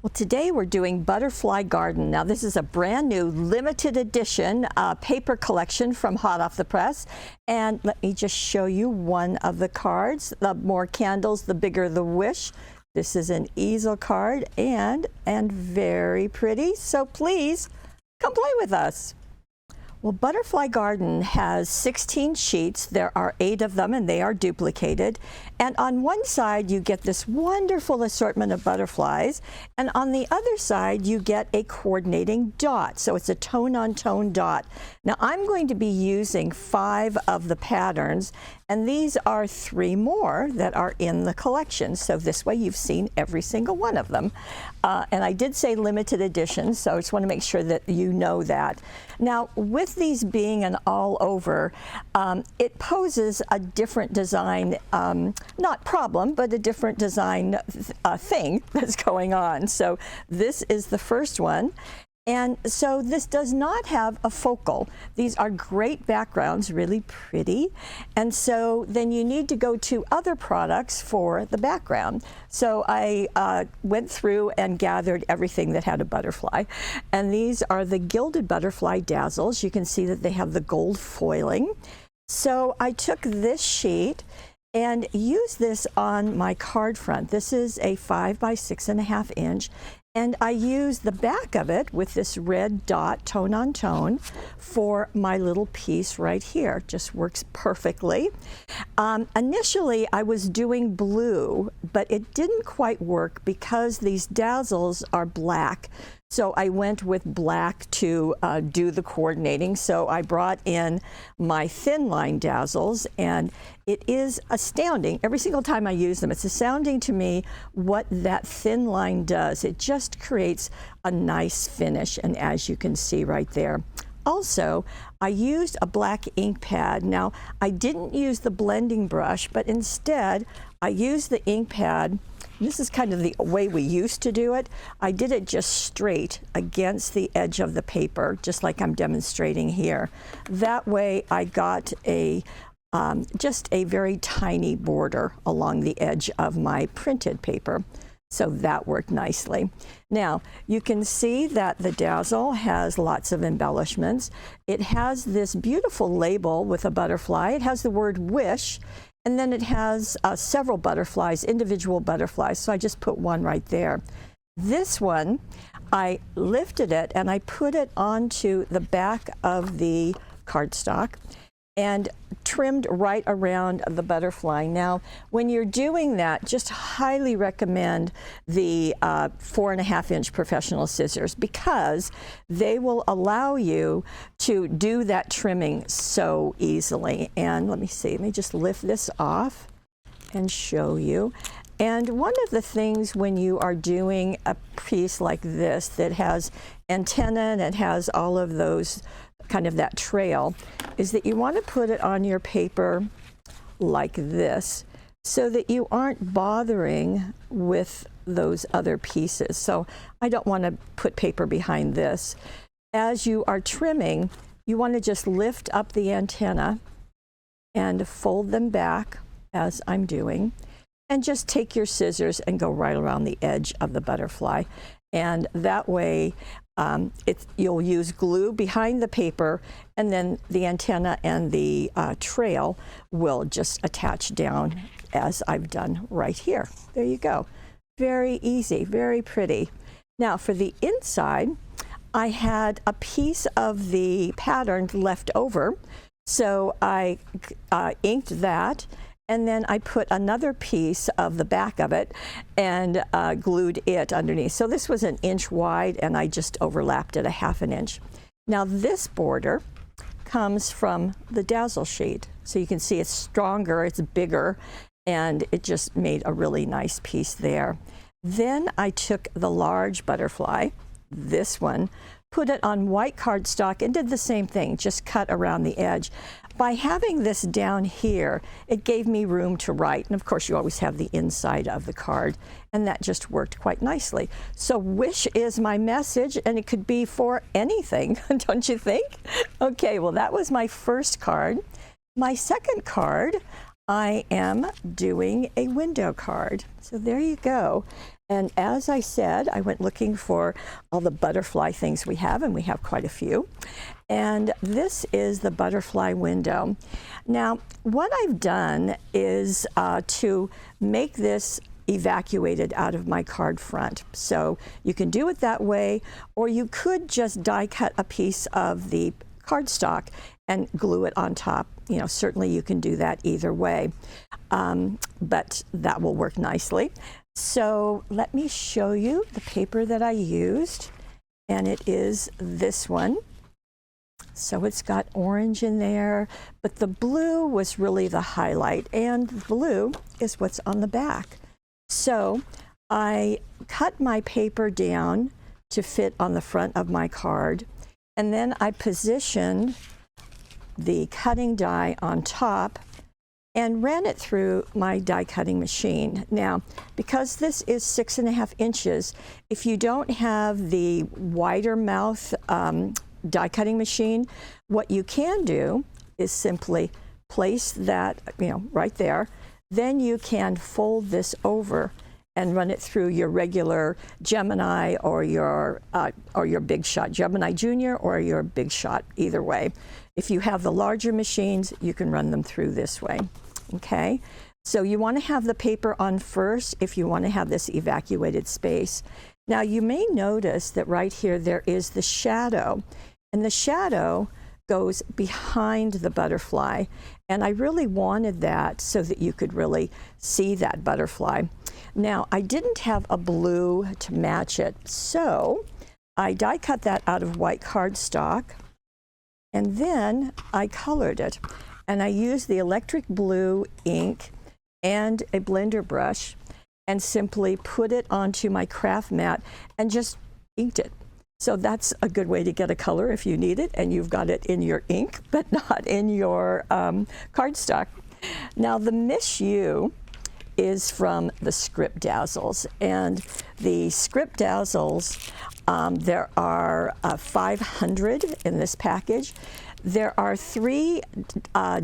Well, today we're doing Butterfly Garden. Now, this is a brand new limited edition paper collection from hot off the press. And let me just show you one of the cards. The more candles, the bigger the wish. This is an easel card and very pretty. So please come play with us. Well, Butterfly Garden has 16 sheets. There are 8 of them, and they are duplicated. And on one side, you get this wonderful assortment of butterflies, and on the other side, you get a coordinating dot. So it's a tone-on-tone dot. Now, I'm going to be using 5 of the patterns, and these are 3 more that are in the collection. So this way, you've seen every single one of them. And I did say limited edition, so I just want to make sure that you know that. Now, with these being an all over, it poses a different design, not problem, but a different design thing that's going on. So this is the first one. And so this does not have a focal. These are great backgrounds, really pretty. And so then you need to go to other products for the background. So I went through and gathered everything that had a butterfly. And these are the Gilded Butterfly Dazzles. You can see that they have the gold foiling. So I took this sheet and used this on my card front. This is a 5 by 6.5 inch. And I used the back of it with this red dot, tone on tone, for my little piece right here. Just works perfectly. Initially, I was doing blue, but it didn't quite work because these dazzles are black. So I went with black to do the coordinating. So I brought in my thin line dazzles, and it is astounding. Every single time I use them, it's astounding to me what that thin line does. It just creates a nice finish, and as you can see right there. Also, I used a black ink pad. Now, I didn't use the blending brush, but instead I used the ink pad. This is kind of the way we used to do it. I did it just straight against the edge of the paper, just like I'm demonstrating here. That way I got a just a very tiny border along the edge of my printed paper. So that worked nicely. Now, you can see that the dazzle has lots of embellishments. It has this beautiful label with a butterfly. It has the word wish. And then it has several butterflies, individual butterflies. So I just put one right there. This one, I lifted it and I put it onto the back of the cardstock and trimmed right around the butterfly. Now, when you're doing that, just highly recommend the 4.5 inch professional scissors because they will allow you to do that trimming so easily. And let me see, let me just lift this off and show you. And one of the things when you are doing a piece like this that has antenna and it has all of those kind of that trail is that you want to put it on your paper like this so that you aren't bothering with those other pieces. So I don't want to put paper behind this. As you are trimming, you want to just lift up the antenna and fold them back as I'm doing, and just take your scissors and go right around the edge of the butterfly. And that way you'll use glue behind the paper, and then the antenna and the trail will just attach down as I've done right here. There you go. Very easy, very pretty. Now for the inside, I had a piece of the pattern left over, so I inked that. And then I put another piece of the back of it and glued it underneath. So this was 1 inch wide, and I just overlapped it 1/2 inch. Now this border comes from the dazzle sheet. So you can see it's stronger, it's bigger, and it just made a really nice piece there. Then I took the large butterfly, this one, put it on white cardstock and did the same thing, just cut around the edge. By having this down here, it gave me room to write. And of course, you always have the inside of the card, and that just worked quite nicely. So wish is my message, and it could be for anything, don't you think? Okay, well, that was my first card. My second card, I am doing a window card. So there you go. And as I said, I went looking for all the butterfly things we have, and we have quite a few. And this is the butterfly window. Now, what I've done is to make this evacuated out of my card front. So you can do it that way, or you could just die cut a piece of the cardstock and glue it on top. You know, certainly you can do that either way, but that will work nicely. So let me show you the paper that I used, and it is this one. So it's got orange in there, but the blue was really the highlight, and the blue is what's on the back. So I cut my paper down to fit on the front of my card, and then I positioned the cutting die on top and ran it through my die cutting machine. Now, because this is 6.5 inches, if you don't have the wider mouth die cutting machine, what you can do is simply place that, right there. Then you can fold this over and run it through your regular Gemini or your Big Shot, Gemini Junior or your Big Shot, either way. If you have the larger machines, you can run them through this way. Okay, so you want to have the paper on first if you want to have this evacuated space. Now you may notice that right here there is the shadow, and the shadow goes behind the butterfly, and I really wanted that so that you could really see that butterfly. Now I didn't have a blue to match it, so I die cut that out of white cardstock, and then I colored it. And I used the electric blue ink and a blender brush and simply put it onto my craft mat and just inked it. So that's a good way to get a color if you need it and you've got it in your ink, but not in your cardstock. Now the Miss You is from the Script Dazzles, and the Script Dazzles, there are 500 in this package. There are 3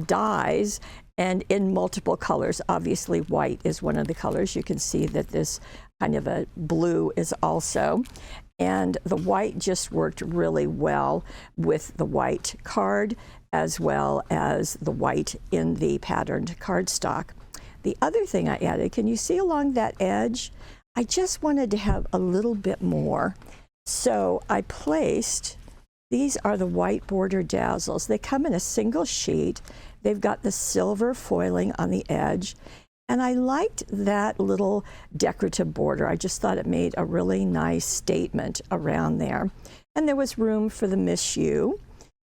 dyes, and in multiple colors. Obviously white is one of the colors. You can see that this kind of a blue is also, and the white just worked really well with the white card as well as the white in the patterned cardstock. The other thing I added, can you see along that edge? I just wanted to have a little bit more. So I placed, these are the white border dazzles. They come in a single sheet. They've got the silver foiling on the edge. And I liked that little decorative border. I just thought it made a really nice statement around there. And there was room for the Miss You.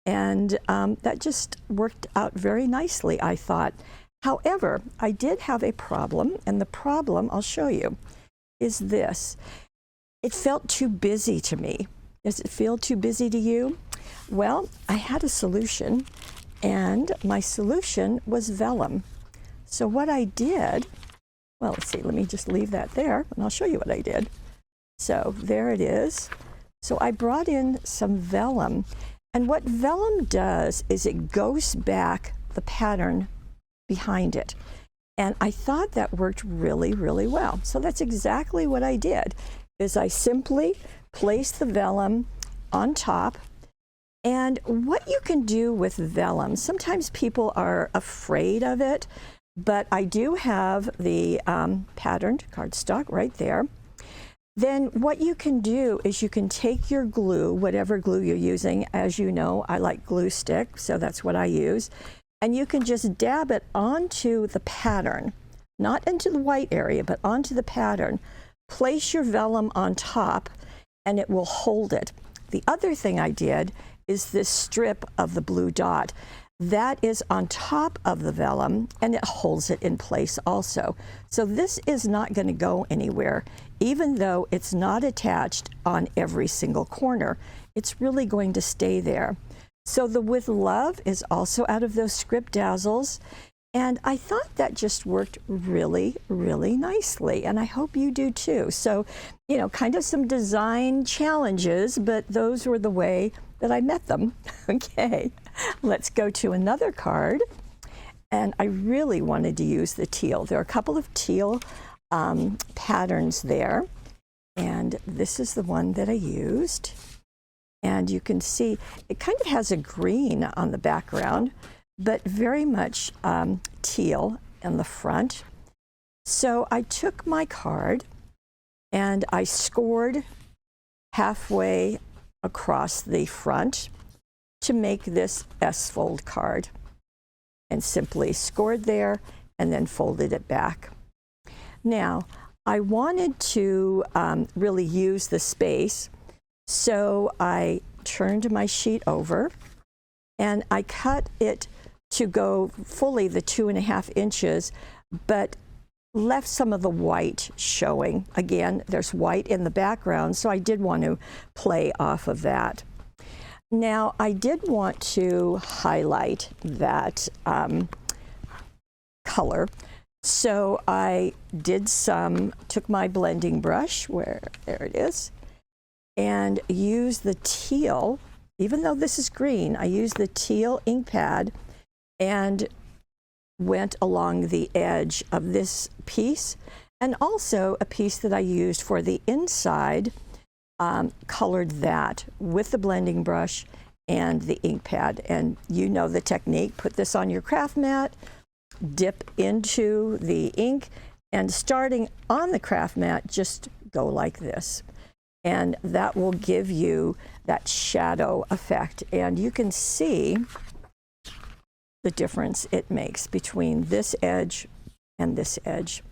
And that just worked out very nicely, I thought. However, I did have a problem, and the problem, I'll show you, is this. It felt too busy to me. Does it feel too busy to you? Well, I had a solution, and my solution was vellum. So what I did, well, let's see, let me just leave that there, and I'll show you what I did. So there it is. So I brought in some vellum, and what vellum does is it goes back the pattern behind it. And I thought that worked really, really well. So that's exactly what I did, is I simply placed the vellum on top. And what you can do with vellum, sometimes people are afraid of it, but I do have the patterned cardstock right there. Then what you can do is you can take your glue, whatever glue you're using. As you know, I like glue stick, so that's what I use. And you can just dab it onto the pattern, not into the white area, but onto the pattern. Place your vellum on top, and it will hold it. The other thing I did is this strip of the blue dot. That is on top of the vellum, and it holds it in place also. So this is not going to go anywhere, even though it's not attached on every single corner. It's really going to stay there. So the With Love is also out of those Script Dazzles, and I thought that just worked really, really nicely, and I hope you do too. So, you know, kind of some design challenges, but those were the way that I met them. Okay, let's go to another card, and I really wanted to use the teal. There are a couple of teal patterns there, And this is the one that I used. And you can see it kind of has a green on the background, but very much teal in the front. So I took my card and I scored halfway across the front to make this S-fold card, and simply scored there and then folded it back. Now, I wanted to really use the space, so I turned my sheet over and I cut it to go fully the 2.5 inches, but left some of the white showing. Again, there's white in the background, so I did want to play off of that. Now, I did want to highlight that color, so I took my blending brush, there it is, and used the teal. Even though this is green, I used the teal ink pad and went along the edge of this piece, and also a piece that I used for the inside, colored that with the blending brush and the ink pad. And you know the technique. Put this on your craft mat, dip into the ink, and starting on the craft mat, just go like this. And that will give you that shadow effect. And you can see the difference it makes between this edge and this edge.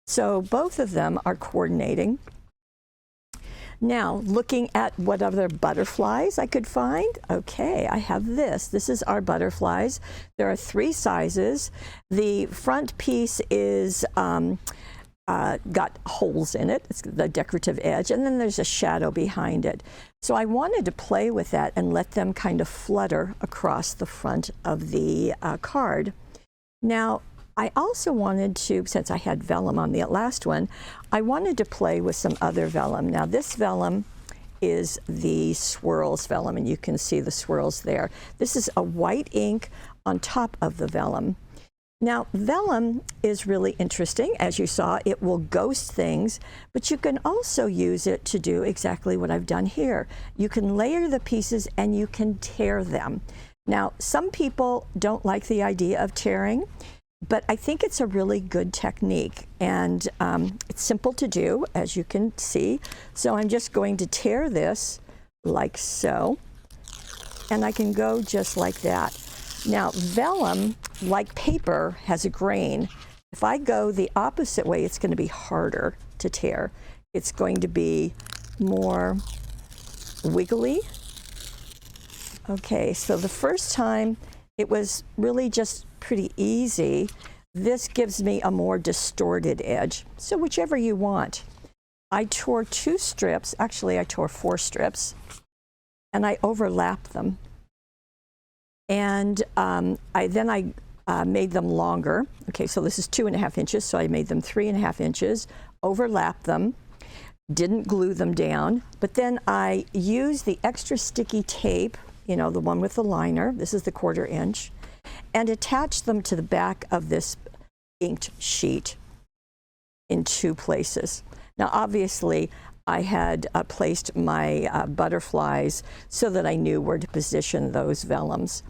So both of them are coordinating. Now, looking at what other butterflies I could find. Okay, I have this. This is our butterflies. There are 3 sizes. The front piece is got holes in it. It's the decorative edge, and then there's a shadow behind it. So I wanted to play with that and let them kind of flutter across the front of the card. Now, I also wanted to, since I had vellum on the last one, I wanted to play with some other vellum. Now, this vellum is the swirls vellum, and you can see the swirls there. This is a white ink on top of the vellum. Now, vellum is really interesting. As you saw, it will ghost things, but you can also use it to do exactly what I've done here. You can layer the pieces and you can tear them. Now, some people don't like the idea of tearing, but I think it's a really good technique, and it's simple to do, as you can see. So I'm just going to tear this like so, and I can go just like that. Now, vellum, like paper, has a grain. If I go the opposite way, it's going to be harder to tear. It's going to be more wiggly. Okay, so the first time it was really just pretty easy. This gives me a more distorted edge. So whichever you want. I tore 2 strips, actually I tore 4 strips, and I overlapped them. And I made them longer. Okay, so this is 2.5 inches, so I made them 3.5 inches, overlapped them, didn't glue them down, but then I used the extra sticky tape, you know, the one with the liner, this is the 1/4 inch, and attached them to the back of this inked sheet in 2 places. Now, obviously, I had placed my butterflies so that I knew where to position those vellums.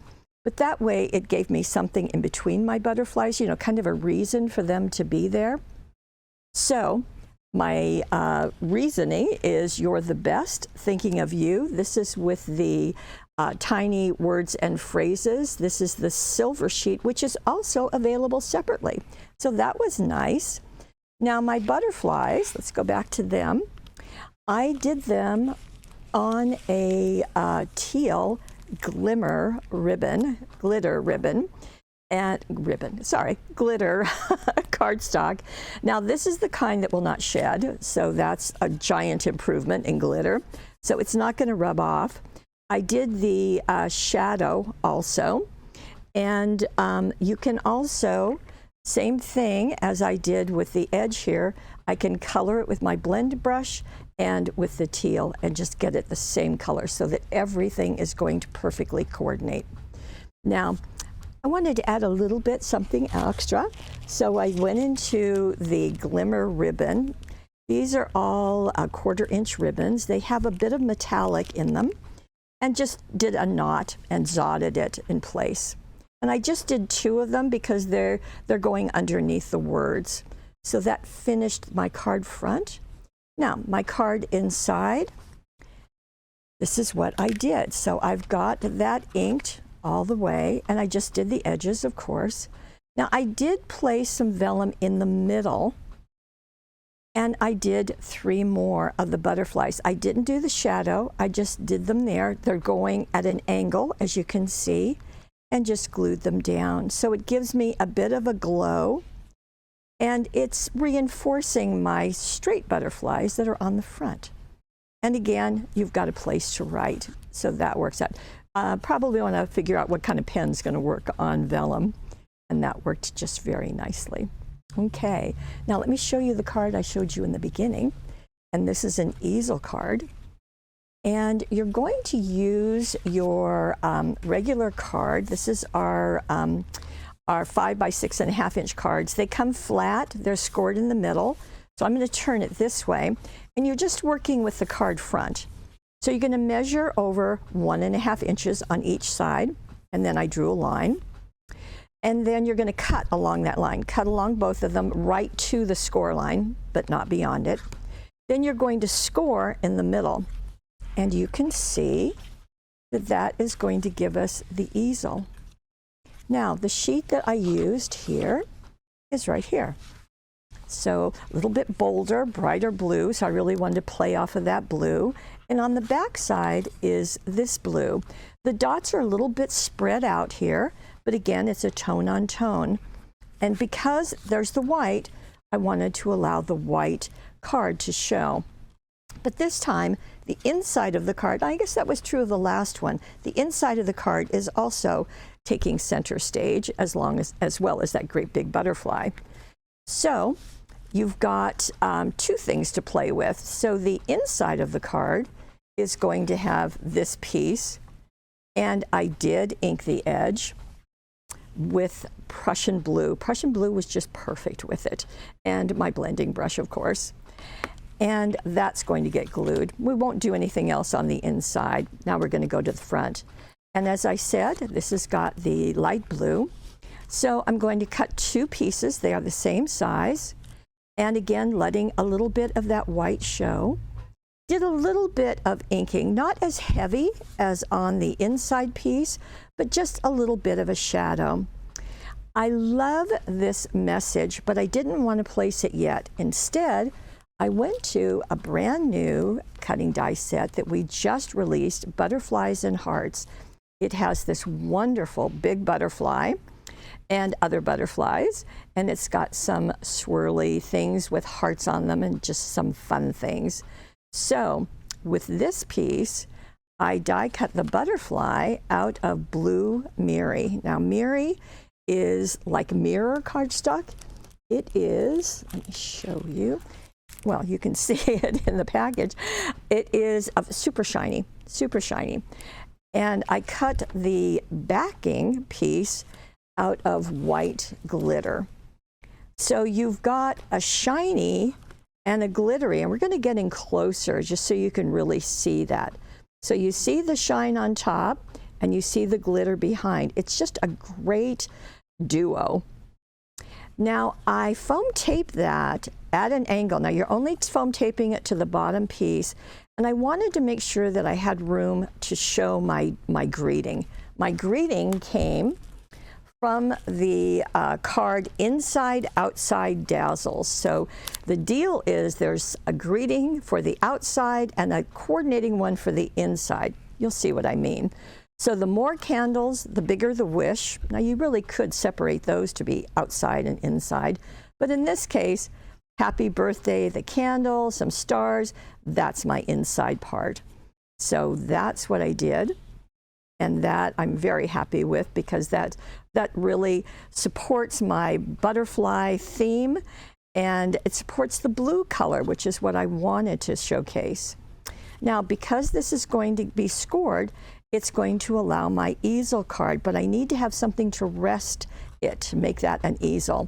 But that way, it gave me something in between my butterflies, you know, kind of a reason for them to be there. So my reasoning is you're the best, thinking of you. This is with the tiny words and phrases. This is the silver sheet, which is also available separately. So that was nice. Now my butterflies, let's go back to them. I did them on a teal glitter ribbon cardstock. Now this is the kind that will not shed, so that's a giant improvement in glitter. So it's not going to rub off. I did the shadow also, and you can also, same thing as I did with the edge here, I can color it with my blend brush and with the teal and just get it the same color so that everything is going to perfectly coordinate. Now, I wanted to add a little bit something extra, so I went into the glimmer ribbon These are all 1/4-inch ribbons. They have a bit of metallic in them, and just did a knot and zotted it in place. And I just did 2 of them because they're going underneath the words. So that finished my card front. Now, my card inside, this is what I did. So I've got that inked all the way, and I just did the edges, of course. Now, I did place some vellum in the middle, and I did 3 more of the butterflies. I didn't do the shadow, I just did them there. They're going at an angle, as you can see, and just glued them down. So it gives me a bit of a glow, and it's reinforcing my straight butterflies that are on the front. And again, you've got a place to write, so that works out. Probably want to figure out what kind of pen's going to work on vellum, and that worked just very nicely. Okay, now let me show you the card I showed you in the beginning, and this is an easel card. And you're going to use your regular card. This is our 5 by 6.5 inch cards. They come flat, they're scored in the middle. So I'm going to turn it this way, and you're just working with the card front. So you're going to measure over 1.5 inches on each side, and then I drew a line. And then you're going to cut along that line, cut along both of them right to the score line, but not beyond it. Then you're going to score in the middle. And you can see that that is going to give us the easel. Now, the sheet that I used here is right here. So a little bit bolder, brighter blue, so I really wanted to play off of that blue. And on the back side is this blue. The dots are a little bit spread out here, but again, it's a tone on tone. And because there's the white, I wanted to allow the white card to show. But this time, the inside of the card, I guess that was true of the last one, the inside of the card is also taking center stage as well as that great big butterfly. So you've got 2 things to play with. So the inside of the card is going to have this piece, and I did ink the edge with Prussian blue. Prussian blue was just perfect with it, and my blending brush, of course. And that's going to get glued. We won't do anything else on the inside. Now we're going to go to the front. And as I said, this has got the light blue. So I'm going to cut 2 pieces. They are the same size. And again, letting a little bit of that white show. Did a little bit of inking, not as heavy as on the inside piece, but just a little bit of a shadow. I love this message, but I didn't want to place it yet. Instead, I went to a brand new cutting die set that we just released, Butterflies and Hearts. It has this wonderful big butterfly and other butterflies, and it's got some swirly things with hearts on them and just some fun things. So with this piece, I die cut the butterfly out of blue Miri. Now Miri is like mirror cardstock. It is, let me show you. Well, you can see it in the package. It is super shiny, super shiny. And I cut the backing piece out of white glitter. So you've got a shiny and a glittery, and we're going to get in closer just so you can really see that. So you see the shine on top, and you see the glitter behind. It's just a great duo. Now, I foam taped that at an angle. Now, you're only foam taping it to the bottom piece, and I wanted to make sure that I had room to show my greeting. My greeting came from the card Inside Outside Dazzles. So the deal is there's a greeting for the outside and a coordinating one for the inside. You'll see what I mean. So the more candles, the bigger the wish. Now you really could separate those to be outside and inside, but in this case, happy birthday, the candle, some stars, that's my inside part. So that's what I did, and that I'm very happy with because that really supports my butterfly theme, and it supports the blue color, which is what I wanted to showcase. Now, because this is going to be scored, it's going to allow my easel card, but I need to have something to rest it to make that an easel.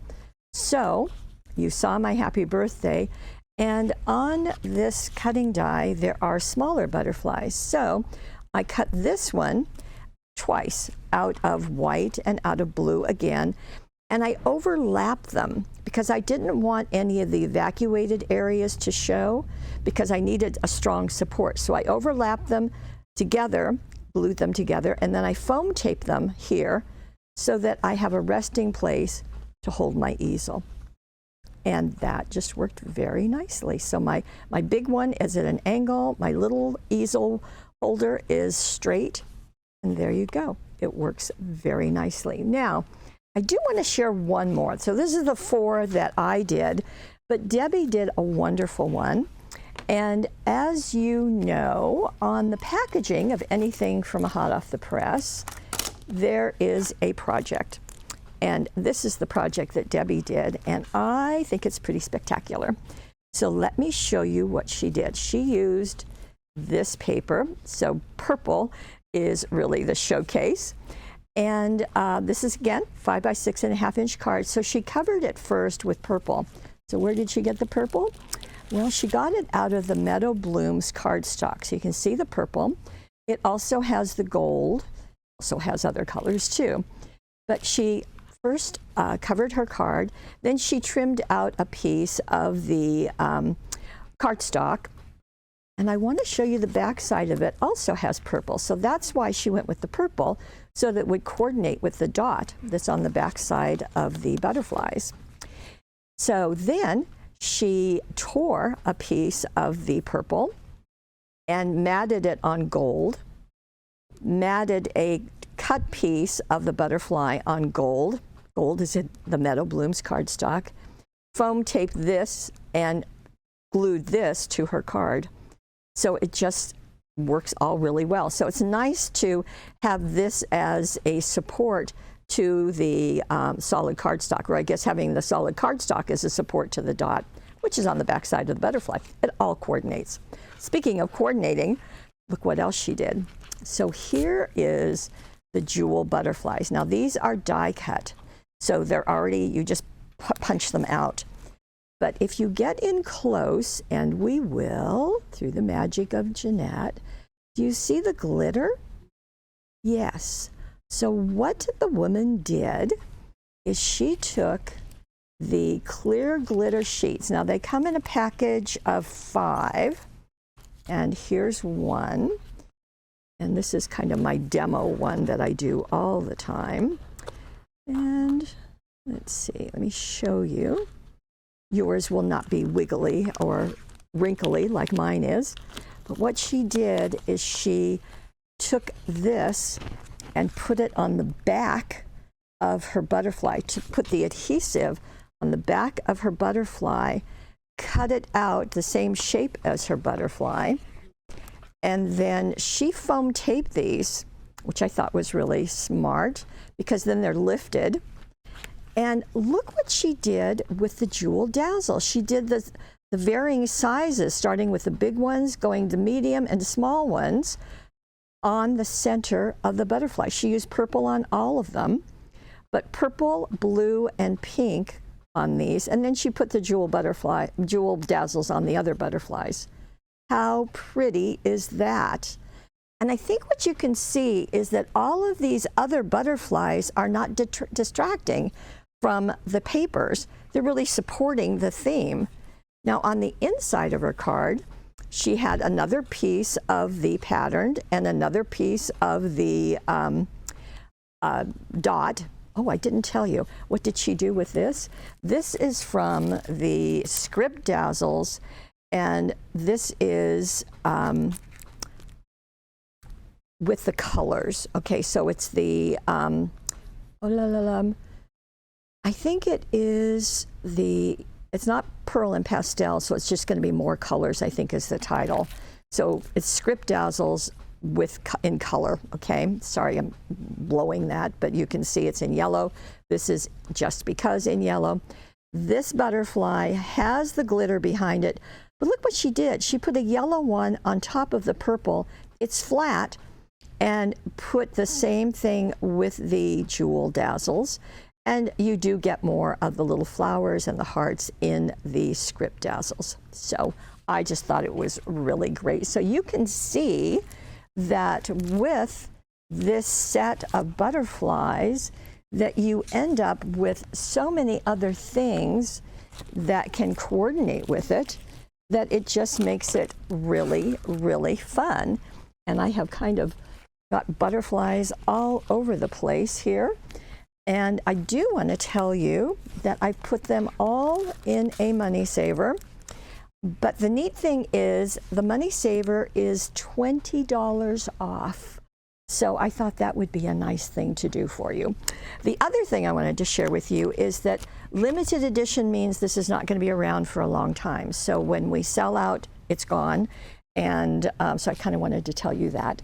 So you saw my happy birthday, And on this cutting die, there are smaller butterflies. So I cut this one twice, out of white and out of blue again. And I overlapped them because I didn't want any of the evacuated areas to show, because I needed a strong support. So I overlapped them together, glued them together, and then I foam taped them here so that I have a resting place to hold my easel. And that just worked very nicely. So my big one is at an angle, my little easel holder is straight, and there you go. It works very nicely. Now, I do want to share one more. So this is the 4 that I did, but Debbie did a wonderful one. And as you know, on the packaging of anything from hot off the press, there is a project. And this is the project that Debbie did, and I think it's pretty spectacular. So let me show you what she did. She used this paper. So purple is really the showcase. And this is, again, 5 by 6.5 inch cards. So she covered it first with purple. So where did she get the purple? Well, she got it out of the Meadow Blooms cardstock. So you can see the purple. It also has the gold, also has other colors too. But she first covered her card, then she trimmed out a piece of the cardstock. And I want to show you the back side of it also has purple. So that's why she went with the purple, so that it would coordinate with the dot that's on the back side of the butterflies. So then she tore a piece of the purple and matted it on gold, matted a cut piece of the butterfly on gold. Gold is in the Meadow Blooms cardstock. Foam taped this and glued this to her card. So it just works all really well. So it's nice to have this as a support to the solid cardstock, or I guess having the solid cardstock as a support to the dot, which is on the back side of the butterfly. It all coordinates. Speaking of coordinating, look what else she did. So here is the jewel butterflies. Now these are die cut, so they're already, you just punch them out. But if you get in close, and we will, through the magic of Jeanette, do you see the glitter? Yes. So what the woman did is she took the clear glitter sheets. Now they come in a package of 5, and here's one. And this is kind of my demo one that I do all the time. And let's see, let me show you. Yours will not be wiggly or wrinkly like mine is. But what she did is she took this and put it on the back of her butterfly, to put the adhesive on the back of her butterfly, cut it out the same shape as her butterfly, and then she foam taped these, which I thought was really smart, because then they're lifted. And look what she did with the Jewel Dazzle. She did the varying sizes, starting with the big ones, going to medium and small ones, on the center of the butterfly. She used purple on all of them, but purple, blue, and pink on these. And then she put the Jewel Dazzles on the other butterflies. How pretty is that? And I think what you can see is that all of these other butterflies are not distracting from the papers. They're really supporting the theme. Now on the inside of her card, she had another piece of the patterned and another piece of the dot. Oh, I didn't tell you. What did she do with this? This is from the Script Dazzles, and this is with the colors. Okay, so it's the, I think it is the, it's not Pearl and Pastel, so it's just going to be more colors, I think is the title. So it's Script Dazzles in color, okay? Sorry, I'm blowing that, but you can see it's in yellow. This is Just Because in yellow. This butterfly has the glitter behind it, but look what she did. She put a yellow one on top of the purple. It's flat, and put the same thing with the Jewel Dazzles. And you do get more of the little flowers and the hearts in the script dazzles. So I just thought it was really great. So you can see that with this set of butterflies that you end up with so many other things that can coordinate with it that it just makes it really, really fun. And I have kind of got butterflies all over the place here. And I do want to tell you that I put them all in a money saver. But the neat thing is the money saver is $20 off. So I thought that would be a nice thing to do for you. The other thing I wanted to share with you is that limited edition means this is not going to be around for a long time. So when we sell out, it's gone. And so I kind of wanted to tell you that.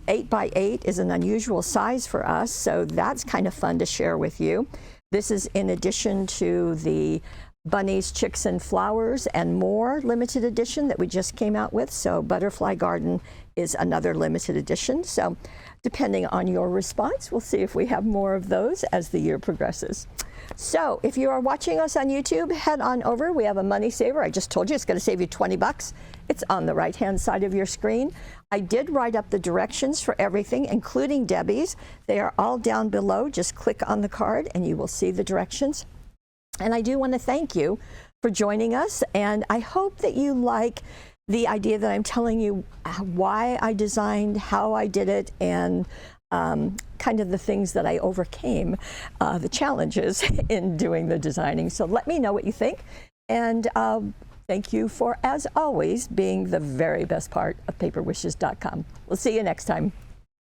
8 by 8 is an unusual size for us, so that's kind of fun to share with you. This is in addition to the Bunnies, Chicks, and Flowers and More limited edition that we just came out with. So Butterfly Garden is another limited edition. So depending on your response, we'll see if we have more of those as the year progresses. So if you are watching us on YouTube, head on over. We have a money saver. I just told you it's going to save you 20 bucks. It's on the right-hand side of your screen. I did write up the directions for everything, including Debbie's. They are all down below. Just click on the card and you will see the directions. And I do want to thank you for joining us. And I hope that you like the idea that I'm telling you why I designed, how I did it, and kind of the things that I overcame, the challenges in doing the designing. So let me know what you think. And thank you for, as always, being the very best part of paperwishes.com. We'll see you next time.